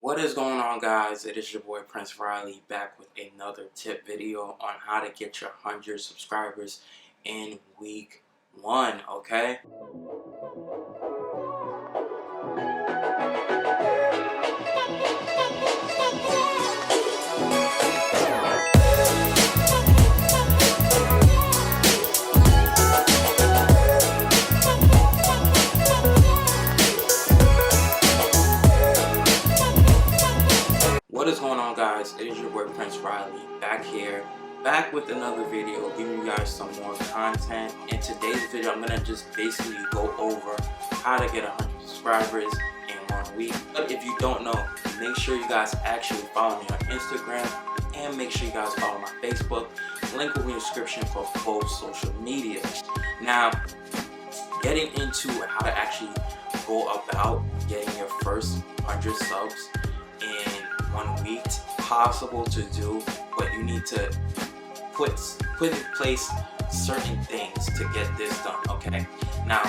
What is going on, guys? It is your boy Prince Riley back with another tip video on how to get your 100 subscribers in week 1, okay? What is going on, guys? It is your boy Prince Riley back with another video, giving you guys some more content. In today's video, I'm gonna just basically go over how to get 100 subscribers in 1 week. But if you don't know, make sure you guys actually follow me on Instagram and make sure you guys follow my Facebook. Link will be in the description for both social media. Now, getting into how to actually go about getting your first 100 subs in 1 week. It's possible to do, but you need to put in place certain things to get this done, okay? Now,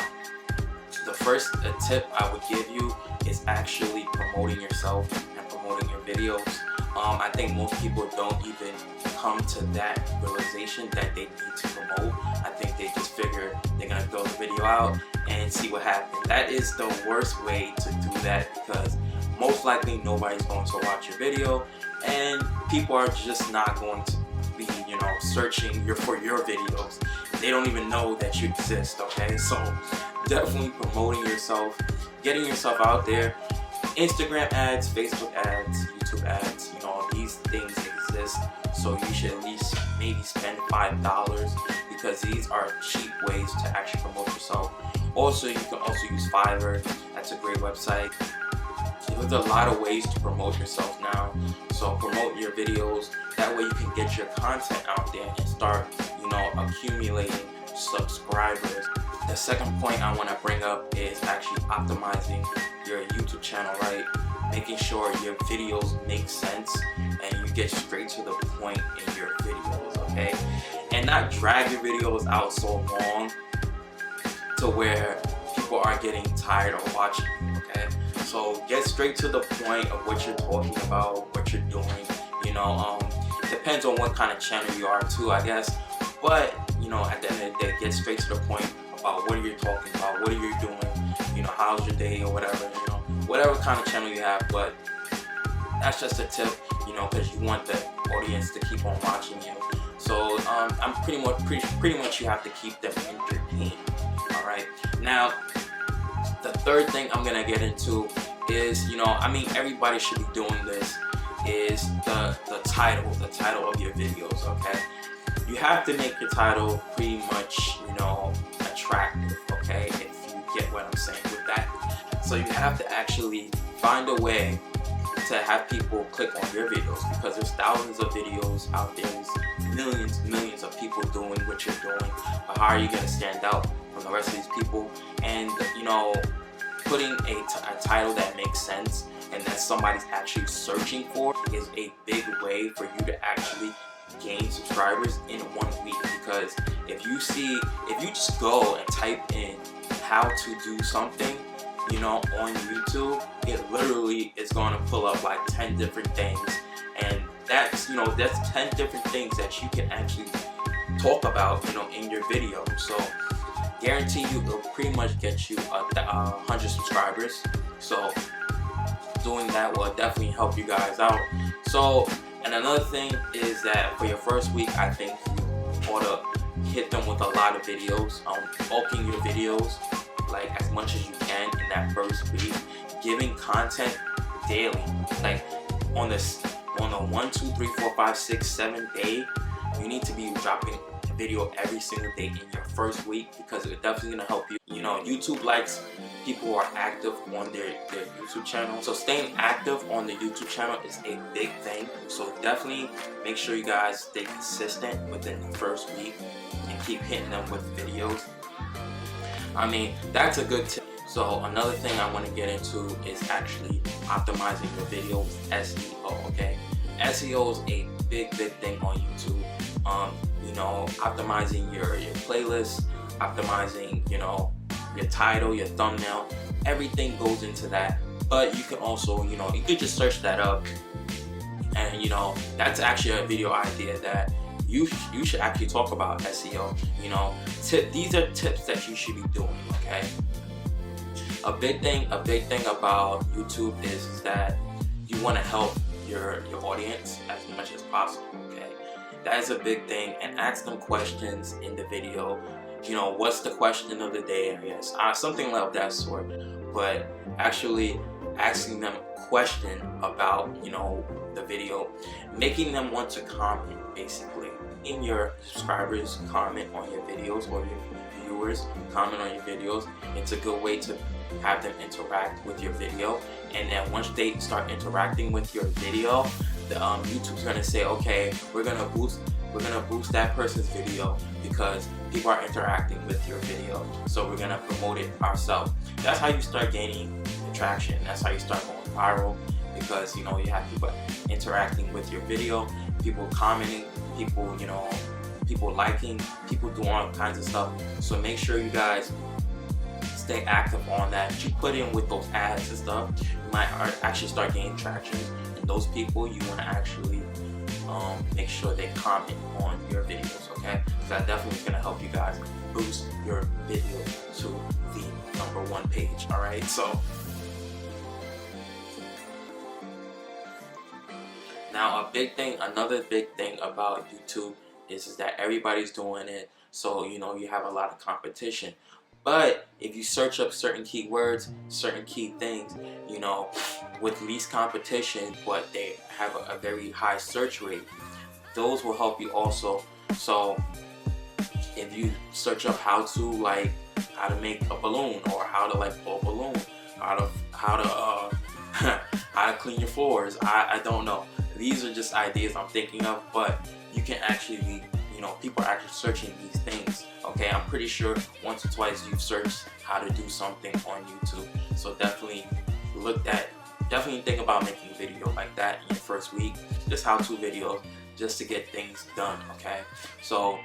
the first tip I would give you is actually promoting yourself and promoting your videos. I think most people don't even come to that realization that they need to promote. I think they just figure they're gonna throw the video out and see what happens. That is the worst way to do that, because most likely nobody's going to watch your video and people are just not going to be, searching for your videos. They don't even know that you exist, okay? So definitely promoting yourself, getting yourself out there. Instagram ads, Facebook ads, YouTube ads, these things exist, so you should at least maybe spend $5, because these are cheap ways to actually promote yourself. Also, you can also use Fiverr. That's a great website. There's a lot of ways to promote yourself now, so promote your videos. That way you can get your content out there and start, accumulating subscribers. The second point I want to bring up is actually optimizing your YouTube channel, right? Making sure your videos make sense and you get straight to the point in your videos, okay? And not drag your videos out so long to where people are getting tired of watching, okay? So get straight to the point of what you're talking about, what you're doing. Depends on what kind of channel you are too, I guess. But at the end of the day, get straight to the point about what are you talking about, what are you doing, how's your day or whatever, whatever kind of channel you have. But that's just a tip, because you want the audience to keep on watching you. So I'm pretty much you have to keep them entertained. All right. Now, the third thing I'm gonna get into is, everybody should be doing this, is the title of your videos, okay? You have to make your title pretty much, attractive, okay? If you get what I'm saying with that. So you have to actually find a way to have people click on your videos, because there's thousands of videos out there. There's millions of people doing what you're doing. But how are you gonna stand out from the rest of these people? And putting a title that makes sense and that somebody's actually searching for is a big way for you to actually gain subscribers in 1 week. Because if you just go and type in how to do something, on YouTube, it literally is going to pull up like 10 different things, and that's 10 different things that you can actually talk about, in your video. So guarantee you it'll pretty much get you 100 subscribers. So doing that will definitely help you guys out. So, and another thing is that for your first week, I think you ought to hit them with a lot of videos, bulking your videos like as much as you can in that first week, giving content daily. Like on the 1, 2, 3, 4, 5, 6, 7 day, you need to be dropping a video every single day in your first week, because it's definitely gonna help you. YouTube likes people who are active on their YouTube channel. So staying active on the YouTube channel is a big thing. So definitely make sure you guys stay consistent within the first week and keep hitting them with videos. That's a good tip. So another thing I want to get into is actually optimizing your video with SEO, okay? SEO is a big thing on YouTube. Optimizing your playlist, optimizing, your title, your thumbnail, everything goes into that. But you can also, you know, you could just search that up, and you know, that's actually a video idea that you should actually talk about SEO. You know, these are tips that you should be doing. Okay. A big thing about YouTube is that you want to help your audience as much as possible. Okay, that is a big thing, and ask them questions in the video. You know, what's the question of the day? I guess something of that sort. But actually asking them a question about, you know, the video, making them want to comment, basically. In your subscribers comment on your videos, or your viewers comment on your videos. It's a good way to have them interact with your video, and then once they start interacting with your video, the YouTube's gonna say, okay, we're gonna boost that person's video because people are interacting with your video, so we're gonna promote it ourselves. That's how you start gaining traction. That's how you start going viral, because you know, you have people interacting with your video, people commenting, people, you know, people liking, people doing all kinds of stuff. So make sure you guys stay active on that. You put in with those ads and stuff, you might actually start gaining traction, and those people you want to actually make sure they comment on your videos. Okay, so that definitely is going to help you guys boost your video to the #1 page. All right, so now another big thing about YouTube is that everybody's doing it, so you know, you have a lot of competition. But if you search up certain keywords, certain key things, you know, with least competition, but they have a very high search rate, those will help you also. So if you search up how to make a balloon, or how to like blow a balloon, how to clean your floors, I don't know. These are just ideas I'm thinking of, but you can actually, you know, people are actually searching these things. Okay, I'm pretty sure once or twice you've searched how to do something on YouTube. So definitely think about making a video like that in your first week. Just how-to videos, just to get things done. Okay, so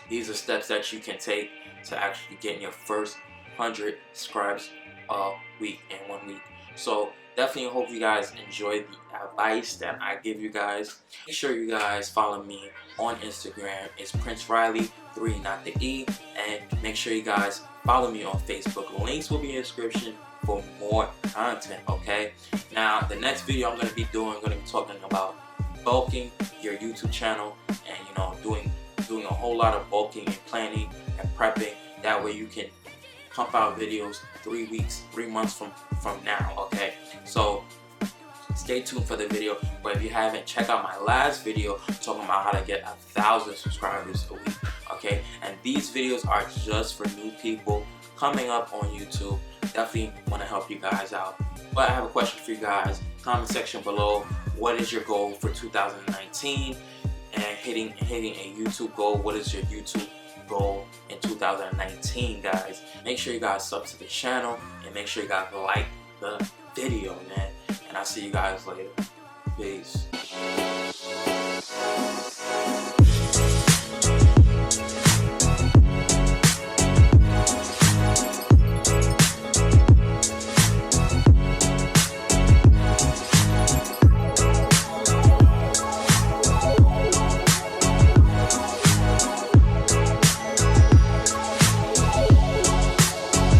these are steps that you can take to actually get your first 100 subscribers a week in 1 week. So definitely hope you guys enjoyed the advice that I give you guys. Make sure you guys follow me on Instagram. It's Prince Riley 3, not the E. And make sure you guys follow me on Facebook. Links will be in the description for more content. Okay. Now the next video I'm going to be talking about bulking your YouTube channel, and you know, doing a whole lot of bulking and planning and prepping. That way you can pump out videos 3 months from now. Okay, so stay tuned for the video. But if you haven't, check out my last video talking about how to get 1,000 subscribers a week. Okay, and these videos are just for new people coming up on YouTube. Definitely want to help you guys out. But I have a question for you guys. Comment section below. What is your goal for 2019? And hitting a YouTube goal. What is your YouTube goal in 2019, guys? Make sure you guys sub to the channel, and make sure you guys like the video, man. And I'll see you guys later. Peace.